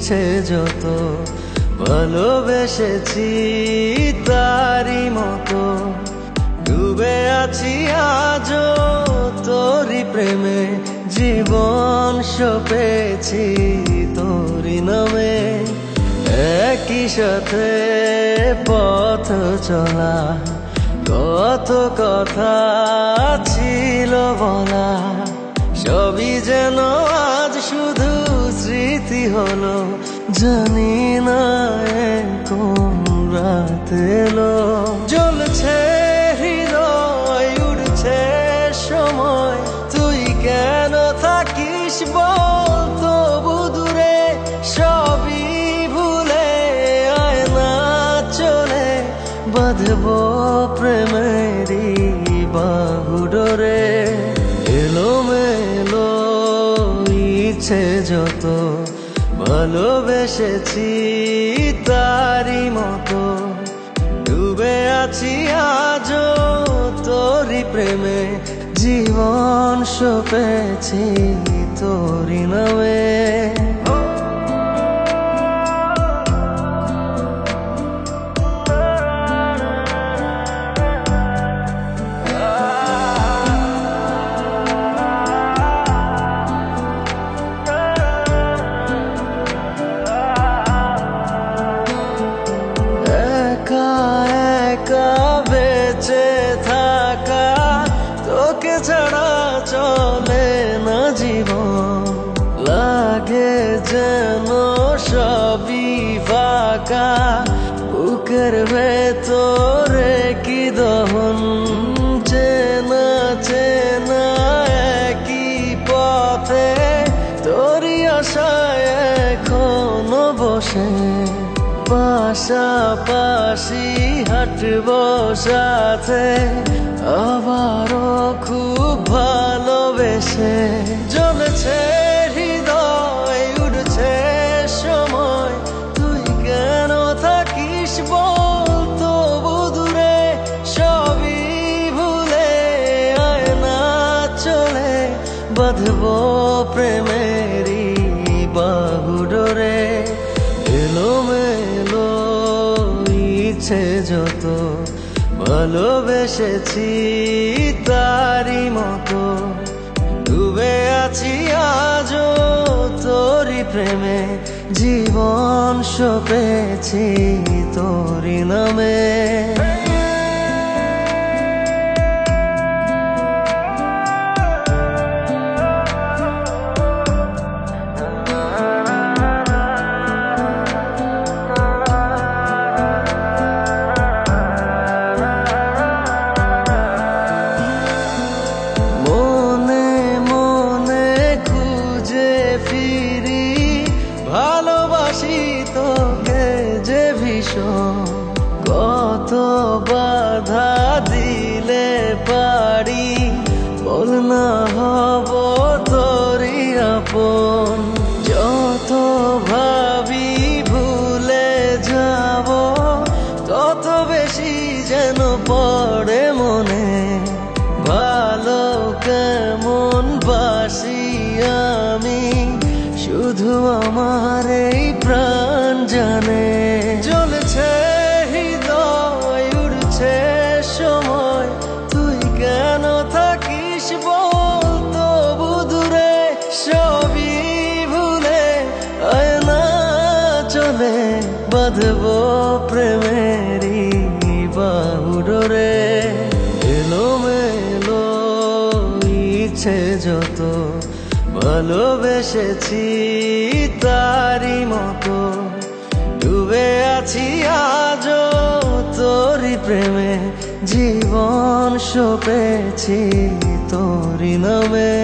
ইচ্ছে যত ভালোবেসেছি তারি মতো ডুবে আছি আজও তোরি প্রেমে জীবন সপেছি তোরি নামে একই সাথে পথ চলা কত কথা ছিল বলা সবই যেন আজ শুধু স্মৃতি হলো জানি না কোন রাত এলো জ্বলছে হৃদয় উড়ছে সময় তুই কেন থাকিস বল তবু দূরে সবই ভুলে আয় না চলে বাঁধবো প্রেমেরই বাহুডোরে এলোমেলো ইচ্ছে যত ভালোবেসেছি তারি মতো ডুবে আছি আজও তোরি প্রেমে জীবন সপেছি তোরি নামে বেঁচে থাকা তোকে ছাড়া চলে না জীবন লাগে যেন সবই ফাঁকা বুকের ভেতরে কি দহন চেনা চেনা একই পথে তোরই আশায় এখনো বসে পাশাপাশি হাঁটবো সাথে আবারও খুব ভালোবেসে জ্বলছে হৃদয় উড়ছে সময় তুই কেন থাকিস বল তবু দূরে সবই ভুলে আয় না চলে বাঁধবো প্রেমেরই বাহুডোরে এলোমেলো ইচ্ছে যত ভালোবেসেছি তারি মতো ডুবে আছি আজও তোরি প্রেমে জীবন সপেছি তোরি নামে ভালোবাসি তোকে যে ভীষণ কত বাধা দিলে পারি বল না হব তোরই আপন যত ভাবি ভুলে যাব তত বেশি যেন পড়ে মনে ভালো কেমন বাসি আমি শুধু আমার এই প্রাণ জানে জ্বলছে হৃদয় উড়ছে সময় তুই কেন থাকিস বল তবু দূরে সবই ভুলে আয় না চলে বাঁধবো প্রেমেরই বাহুডোরে এলোমেলো ইচ্ছে যত ভালোবেসেছি তারি মতো ডুবে আছি আজও তোরি প্রেমে জীবন সপেছি তোরি নামে।